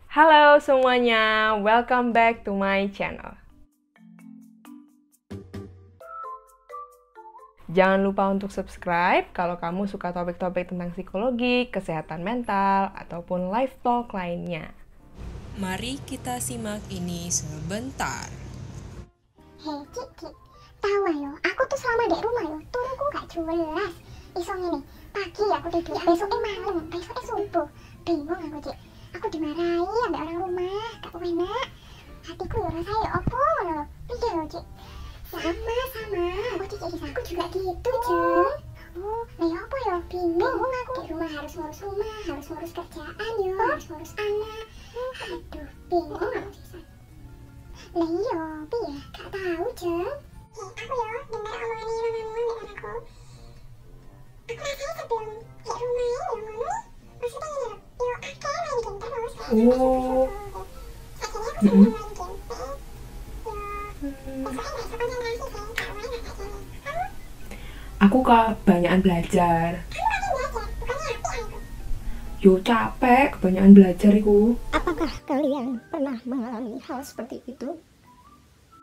Halo semuanya, welcome back to my channel. Jangan lupa untuk subscribe kalau kamu suka topik-topik tentang psikologi, kesehatan mental, ataupun life talk lainnya. Mari kita simak ini sebentar. Hei Cik, tahu yo, aku tuh selama di rumah yo, turunku gak jelas. Iso ngene, pagi aku tidur, besoknya malam, besoknya subuh. Bingung aku Cik, aku dimarahi ambek orang rumah, gak enak. Hatiku yo rasanya yo opo ngono lho. Piye lho Cik? Sama. Oh Cik, aku juga gitu Cik. Oh, lah yo apa yo? Bingung aku. Di rumah harus ngurus rumah, harus ngurus kerjaan yo, harus ngurus anak. Aduh, bingung aku Cik. Lah iya, piye? Gak tahu, Jeng. Aku ya dengar omongan mamamu dengan aku. Aku rasanya sebelum di rumah ya ngono. Maksudnya gini loh, yo akeh main game terus. Oh. Akhirnya aku sering main game. Besoknya gak bisa konsentrasi, Jeng. Gak main gak gini. Kamu? Aku kebanyakan belajar. Kamu lagi belajar, bukannya api aku. Yo capek, kebanyakan belajar iku. Apakah kalian pernah mengalami hal seperti itu?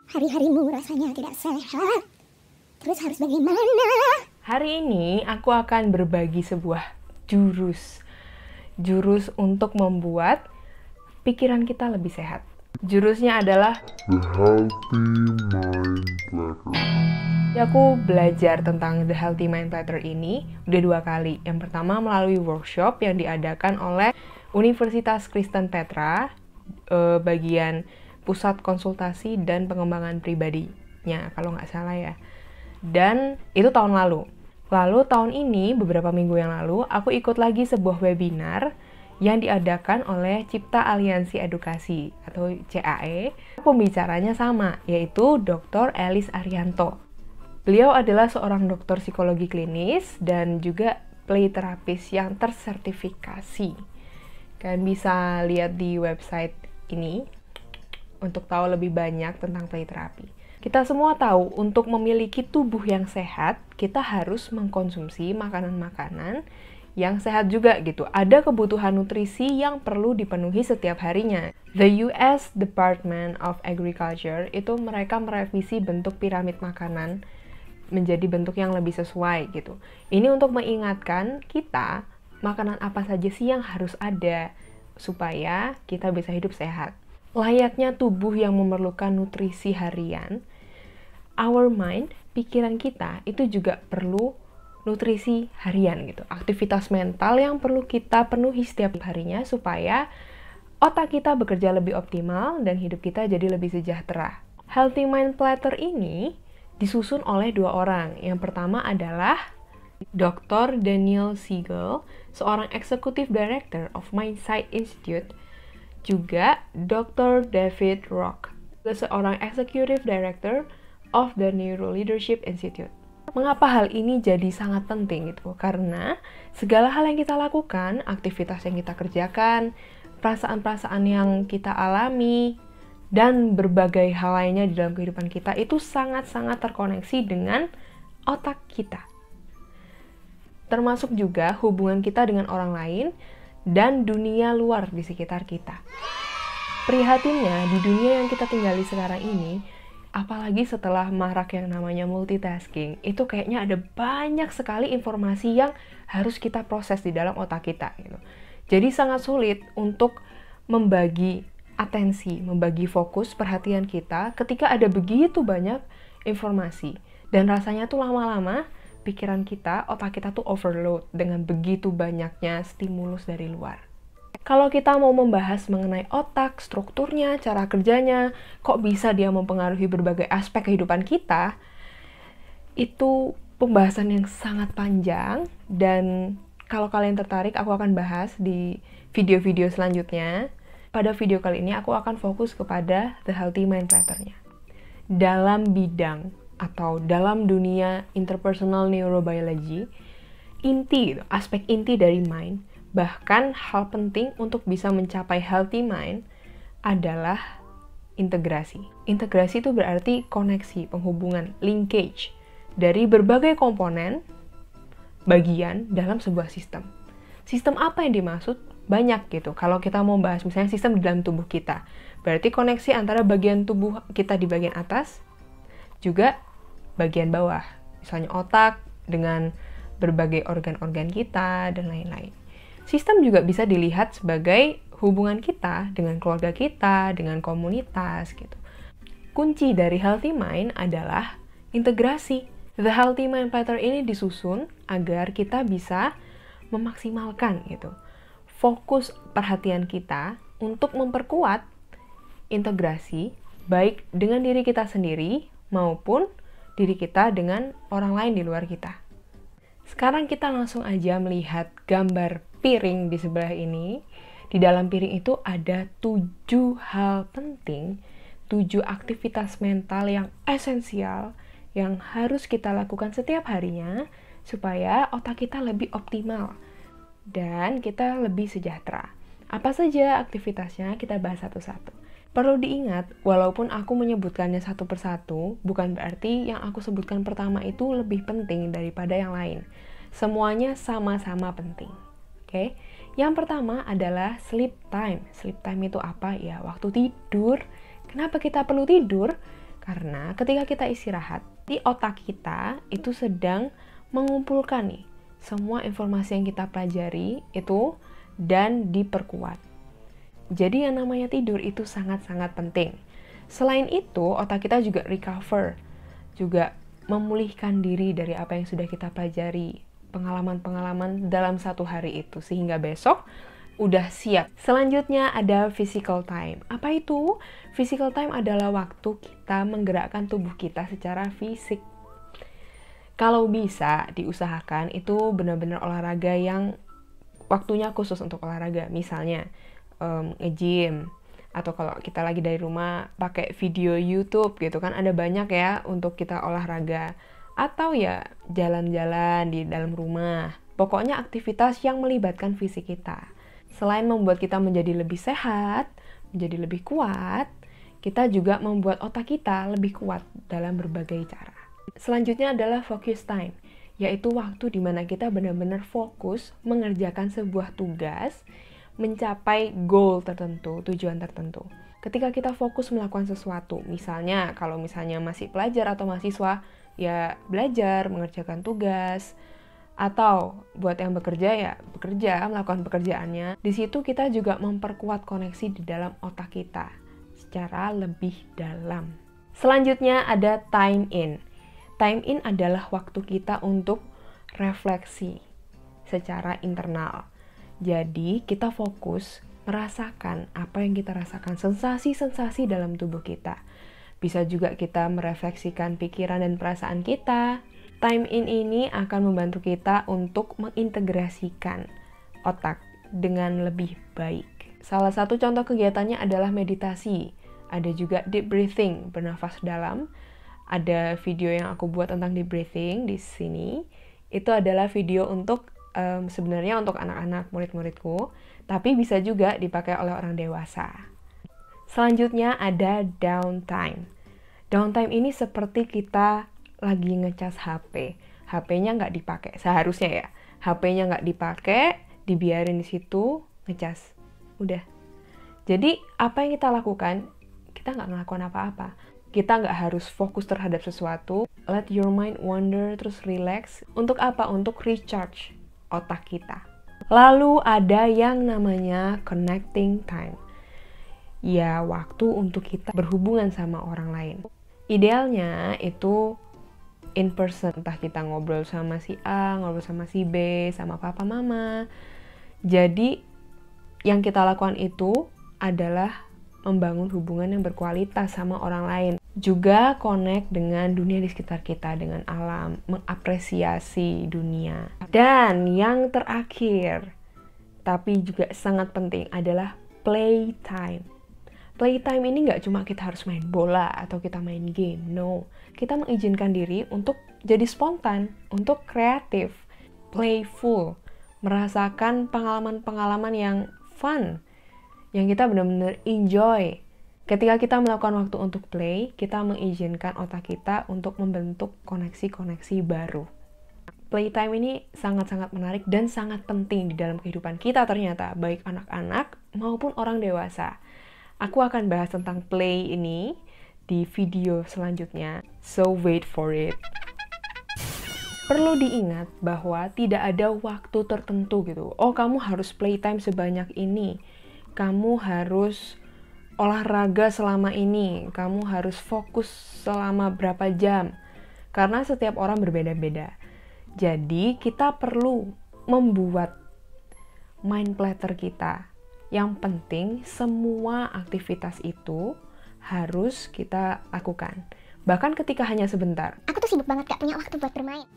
Hari-harimu rasanya tidak sehat. Terus harus bagaimana? Hari ini aku akan berbagi sebuah jurus untuk membuat pikiran kita lebih sehat. Jurusnya adalah The Healthy Mind Platter. aku belajar tentang The Healthy Mind Platter ini udah 2 kali. Yang pertama melalui workshop yang diadakan oleh Universitas Kristen Petra, bagian Pusat Konsultasi dan Pengembangan Pribadinya, kalau nggak salah ya. Dan itu tahun lalu. Lalu tahun ini, beberapa minggu yang lalu, aku ikut lagi sebuah webinar yang diadakan oleh Cipta Aliansi Edukasi atau CAE. Pembicaranya sama, yaitu Dr. Elis Arianto. Beliau adalah seorang dokter psikologi klinis dan juga play therapist yang tersertifikasi. Kalian bisa lihat di website ini untuk tahu lebih banyak tentang play therapy. Kita semua tahu untuk memiliki tubuh yang sehat, kita harus mengkonsumsi makanan-makanan yang sehat juga gitu. Ada kebutuhan nutrisi yang perlu dipenuhi setiap harinya. The US Department of Agriculture itu mereka merevisi bentuk piramid makanan menjadi bentuk yang lebih sesuai gitu. Ini untuk mengingatkan kita makanan apa saja sih yang harus ada supaya kita bisa hidup sehat. Layaknya tubuh yang memerlukan nutrisi harian, our mind, pikiran kita itu juga perlu nutrisi harian gitu. Aktivitas mental yang perlu kita penuhi setiap harinya supaya otak kita bekerja lebih optimal dan hidup kita jadi lebih sejahtera. Healthy Mind Platter ini disusun oleh 2 orang. Yang pertama adalah Dr. Daniel Siegel, seorang Executive Director of Mindsight Institute, juga Dr. David Rock, seorang Executive Director of the Neuro Leadership Institute. Mengapa hal ini jadi sangat penting gitu? Karena segala hal yang kita lakukan, aktivitas yang kita kerjakan, perasaan-perasaan yang kita alami, dan berbagai hal lainnya di dalam kehidupan kita itu sangat-sangat terkoneksi dengan otak kita. Termasuk juga hubungan kita dengan orang lain dan dunia luar di sekitar kita. Prihatinnya, di dunia yang kita tinggali sekarang ini, apalagi setelah marak yang namanya multitasking, itu kayaknya ada banyak sekali informasi yang harus kita proses di dalam otak kita gitu. Jadi sangat sulit untuk membagi atensi, membagi fokus perhatian kita ketika ada begitu banyak informasi. Dan rasanya tuh lama-lama pikiran kita, otak kita tuh overload dengan begitu banyaknya stimulus dari luar. Kalau kita mau membahas mengenai otak, strukturnya, cara kerjanya, kok bisa dia mempengaruhi berbagai aspek kehidupan kita, itu pembahasan yang sangat panjang, dan kalau kalian tertarik, aku akan bahas di video-video selanjutnya. Pada video kali ini, aku akan fokus kepada The Healthy Mind Platter-nya. Dalam bidang atau dalam dunia interpersonal neurobiology, aspek inti dari mind, bahkan hal penting untuk bisa mencapai healthy mind adalah integrasi. Integrasi itu berarti koneksi, penghubungan, linkage dari berbagai komponen, bagian dalam sebuah sistem. Sistem apa yang dimaksud? banyak gitu. Kalau kita mau bahas misalnya sistem di dalam tubuh kita, berarti koneksi antara bagian tubuh kita di bagian atas juga bagian bawah. Misalnya otak dengan berbagai organ-organ kita dan lain-lain. Sistem juga bisa dilihat sebagai hubungan kita dengan keluarga kita, dengan komunitas gitu. Kunci dari healthy mind adalah integrasi. The healthy mind platter ini disusun agar kita bisa memaksimalkan gitu fokus perhatian kita untuk memperkuat integrasi baik dengan diri kita sendiri maupun diri kita dengan orang lain di luar kita. Sekarang kita langsung aja melihat gambar piring di sebelah ini. Di dalam piring itu ada 7 hal penting, 7 aktivitas mental yang esensial yang harus kita lakukan setiap harinya supaya otak kita lebih optimal dan kita lebih sejahtera. Apa saja aktivitasnya, kita bahas satu-satu. Perlu diingat, walaupun aku menyebutkannya satu persatu, bukan berarti yang aku sebutkan pertama itu lebih penting daripada yang lain. Semuanya sama-sama penting. Oke? Yang pertama adalah sleep time. Sleep time itu apa? Ya, waktu tidur. Kenapa kita perlu tidur? Karena ketika kita istirahat, di otak kita itu sedang mengumpulkan nih semua informasi yang kita pelajari itu dan diperkuat. Jadi yang namanya tidur itu sangat-sangat penting. Selain itu, otak kita juga recover, juga memulihkan diri dari apa yang sudah kita pelajari, pengalaman-pengalaman dalam satu hari itu, sehingga besok udah siap. Selanjutnya ada physical time. Apa itu? Physical time adalah waktu kita menggerakkan tubuh kita secara fisik. Kalau bisa diusahakan itu benar-benar olahraga yang waktunya khusus untuk olahraga. Misalnya nge-gym, atau kalau kita lagi dari rumah pakai video YouTube gitu kan, ada banyak ya untuk kita olahraga. Atau ya jalan-jalan di dalam rumah. Pokoknya aktivitas yang melibatkan fisik kita. Selain membuat kita menjadi lebih sehat, menjadi lebih kuat, kita juga membuat otak kita lebih kuat dalam berbagai cara. Selanjutnya adalah focus time, yaitu waktu di mana kita benar-benar fokus mengerjakan sebuah tugas, mencapai goal tertentu, tujuan tertentu. Ketika kita fokus melakukan sesuatu, misalnya kalau misalnya masih pelajar atau mahasiswa, ya belajar, mengerjakan tugas, atau buat yang bekerja ya bekerja, melakukan pekerjaannya. Di situ kita juga memperkuat koneksi di dalam otak kita secara lebih dalam. Selanjutnya ada time in. Time in adalah waktu kita untuk refleksi secara internal. Jadi kita fokus merasakan apa yang kita rasakan, sensasi-sensasi dalam tubuh kita. Bisa juga kita merefleksikan pikiran dan perasaan kita. Time in ini akan membantu kita untuk mengintegrasikan otak dengan lebih baik. Salah satu contoh kegiatannya adalah meditasi. Ada juga deep breathing, bernafas dalam. Ada video yang aku buat tentang deep breathing di sini. Itu adalah video untuk sebenarnya untuk anak-anak murid-muridku, tapi bisa juga dipakai oleh orang dewasa. Selanjutnya ada downtime. Downtime ini seperti kita lagi ngecas HP. HP-nya nggak dipakai, seharusnya ya. HP-nya nggak dipakai, dibiarin di situ, ngecas. Udah. Jadi, apa yang kita lakukan? Kita nggak ngelakuin apa-apa. Kita nggak harus fokus terhadap sesuatu. Let your mind wander, terus relax. Untuk apa? Untuk recharge otak kita. Lalu ada yang namanya connecting time. Ya, waktu untuk kita berhubungan sama orang lain. Idealnya itu in person, entah kita ngobrol sama si A, ngobrol sama si B, sama papa mama. Jadi yang kita lakukan itu adalah membangun hubungan yang berkualitas sama orang lain. Juga connect dengan dunia di sekitar kita, dengan alam, mengapresiasi dunia. Dan yang terakhir, tapi juga sangat penting adalah playtime. Playtime ini nggak cuma kita harus main bola atau kita main game, no. Kita mengizinkan diri untuk jadi spontan, untuk kreatif, playful, merasakan pengalaman-pengalaman yang fun, yang kita benar-benar enjoy. Ketika kita melakukan waktu untuk play, kita mengizinkan otak kita untuk membentuk koneksi-koneksi baru. Playtime ini sangat-sangat menarik dan sangat penting di dalam kehidupan kita ternyata, baik anak-anak maupun orang dewasa. Aku akan bahas tentang play ini di video selanjutnya, so wait for it. Perlu diingat bahwa tidak ada waktu tertentu gitu. Oh, kamu harus playtime sebanyak ini. Kamu harus olahraga selama ini. Kamu harus fokus selama berapa jam. Karena setiap orang berbeda-beda. Jadi, kita perlu membuat mind platter kita. Yang penting, semua aktivitas itu harus kita lakukan. Bahkan ketika hanya sebentar. Aku tuh sibuk banget gak punya waktu buat bermain.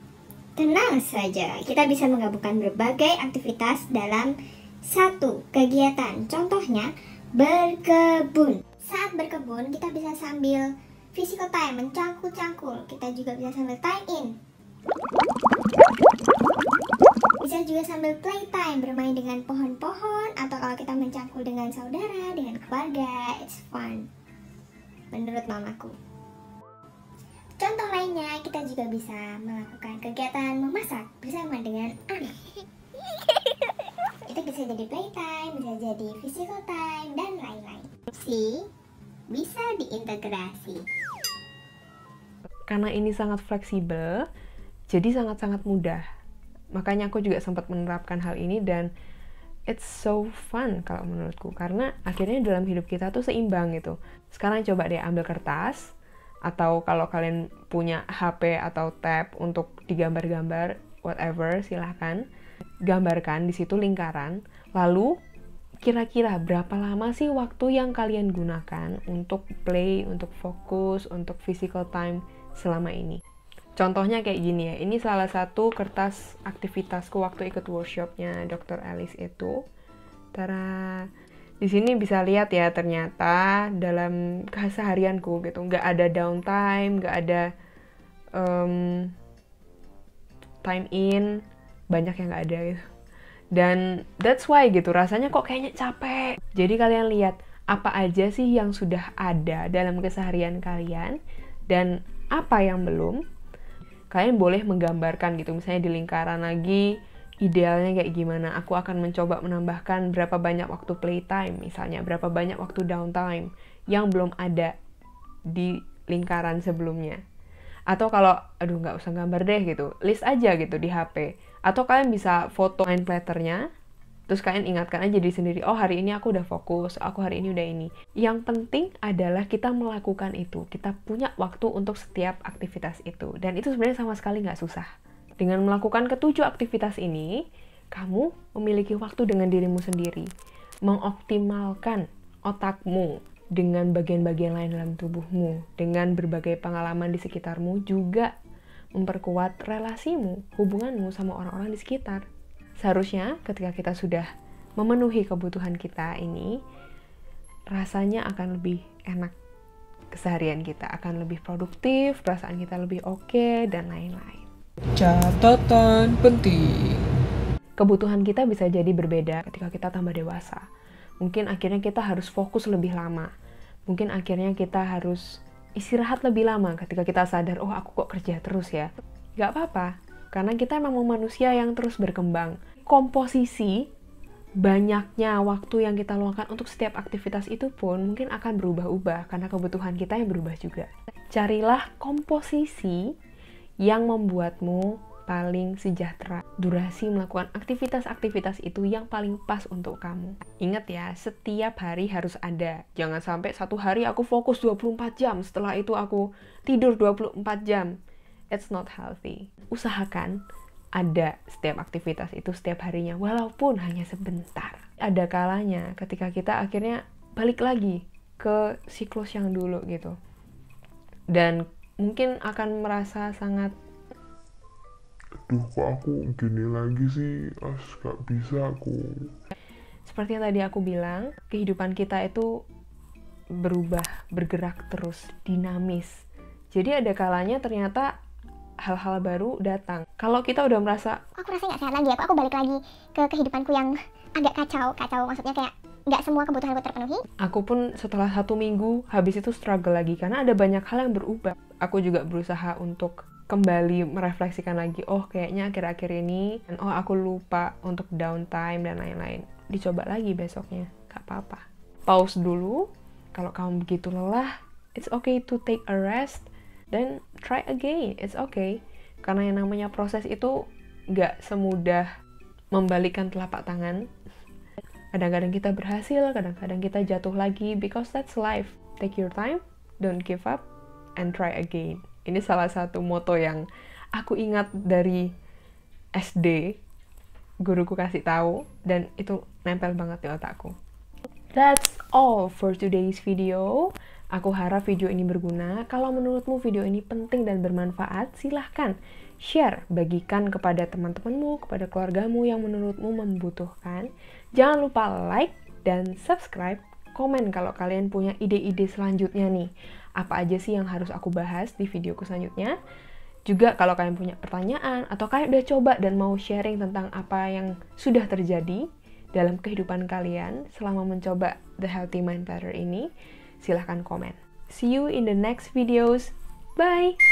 Tenang saja, kita bisa menggabungkan berbagai aktivitas dalam satu kegiatan. Contohnya, berkebun. Saat berkebun, kita bisa sambil physical time, mencangkul-cangkul. Kita juga bisa sambil time in. Bisa juga sambil playtime, bermain dengan pohon-pohon. Atau kalau kita mencangkul dengan saudara, dengan keluarga, it's fun. Menurut mamaku. Contoh lainnya, kita juga bisa melakukan kegiatan memasak bersama dengan anak. Itu bisa jadi playtime, bisa jadi physical time, dan lain-lain. Bisa diintegrasi. Karena ini sangat fleksibel, jadi sangat-sangat mudah. Makanya aku juga sempat menerapkan hal ini dan it's so fun kalau menurutku. Karena akhirnya dalam hidup kita tuh seimbang gitu. Sekarang coba deh ambil kertas, atau kalau kalian punya HP atau tab untuk digambar-gambar, whatever, silahkan. Gambarkan di situ lingkaran, lalu kira-kira berapa lama sih waktu yang kalian gunakan untuk play, untuk fokus, untuk physical time selama ini. Contohnya kayak gini ya, ini salah satu kertas aktivitasku waktu ikut workshopnya Dr. Alice itu. Tara, di sini bisa lihat ya, ternyata dalam keseharianku gitu, nggak ada downtime, nggak ada time in, banyak yang nggak ada gitu. Dan that's why gitu, rasanya kok kayaknya capek. Jadi kalian lihat, apa aja sih yang sudah ada dalam keseharian kalian, dan apa yang belum. Kalian boleh menggambarkan gitu, misalnya di lingkaran lagi, idealnya kayak gimana. Aku akan mencoba menambahkan berapa banyak waktu playtime, misalnya berapa banyak waktu downtime yang belum ada di lingkaran sebelumnya. Atau kalau, aduh nggak usah gambar deh gitu, list aja gitu di HP. Atau kalian bisa foto mind platternya, terus kalian ingatkan aja diri sendiri, oh hari ini aku udah fokus, aku hari ini udah ini. Yang penting adalah kita melakukan itu, kita punya waktu untuk setiap aktivitas itu. Dan itu sebenarnya sama sekali nggak susah. Dengan melakukan ketujuh aktivitas ini, kamu memiliki waktu dengan dirimu sendiri, mengoptimalkan otakmu dengan bagian-bagian lain dalam tubuhmu, dengan berbagai pengalaman di sekitarmu, juga memperkuat relasimu, hubunganmu sama orang-orang di sekitar. Seharusnya ketika kita sudah memenuhi kebutuhan kita ini, rasanya akan lebih enak keseharian kita, akan lebih produktif, perasaan kita lebih oke, dan lain-lain. Catatan penting. Kebutuhan kita bisa jadi berbeda ketika kita tambah dewasa. Mungkin akhirnya kita harus fokus lebih lama. Mungkin akhirnya kita harus istirahat lebih lama ketika kita sadar, oh aku kok kerja terus ya. Gak apa-apa, karena kita memang manusia yang terus berkembang. Komposisi banyaknya waktu yang kita luangkan untuk setiap aktivitas itu pun mungkin akan berubah-ubah karena kebutuhan kita yang berubah juga. Carilah komposisi yang membuatmu paling sejahtera. Durasi melakukan aktivitas-aktivitas itu yang paling pas untuk kamu. Ingat ya, setiap hari harus ada. Jangan sampai satu hari aku fokus 24 jam, setelah itu aku tidur 24 jam. It's not healthy. Usahakan ada setiap aktivitas itu setiap harinya, walaupun hanya sebentar. Ada kalanya ketika kita akhirnya balik lagi ke siklus yang dulu gitu. Dan mungkin akan merasa sangat, Aduh, kok aku gini lagi sih? Gak bisa aku. seperti yang tadi aku bilang, kehidupan kita itu berubah, bergerak terus, dinamis. Jadi ada kalanya ternyata hal-hal baru datang. Kalau kita udah merasa, Aku rasanya gak sehat lagi, aku balik lagi ke kehidupanku yang agak kacau maksudnya kayak nggak semua kebutuhanku terpenuhi. aku pun setelah 1 minggu habis itu struggle lagi karena ada banyak hal yang berubah. Aku juga berusaha untuk kembali merefleksikan lagi, oh kayaknya akhir-akhir ini, oh aku lupa untuk downtime dan lain-lain. Dicoba lagi besoknya, gak apa-apa. Pause dulu, kalau kamu begitu lelah, it's okay to take a rest, then try again, it's okay. Karena yang namanya proses itu gak semudah membalikkan telapak tangan. Kadang-kadang kita berhasil, kadang-kadang kita jatuh lagi, because that's life. Take your time, don't give up, and try again. Ini salah satu moto yang aku ingat dari SD, guruku kasih tahu, dan itu nempel banget di otakku. That's all for today's video. Aku harap video ini berguna. Kalau menurutmu video ini penting dan bermanfaat, silahkan share, bagikan kepada teman-temanmu, kepada keluargamu yang menurutmu membutuhkan. Jangan lupa like dan subscribe. Komen kalau kalian punya ide-ide selanjutnya nih. Apa aja sih yang harus aku bahas di videoku selanjutnya. Juga kalau kalian punya pertanyaan atau kalian udah coba dan mau sharing tentang apa yang sudah terjadi dalam kehidupan kalian selama mencoba The Healthy Mind Platter ini, silahkan komen. See you in the next videos. Bye!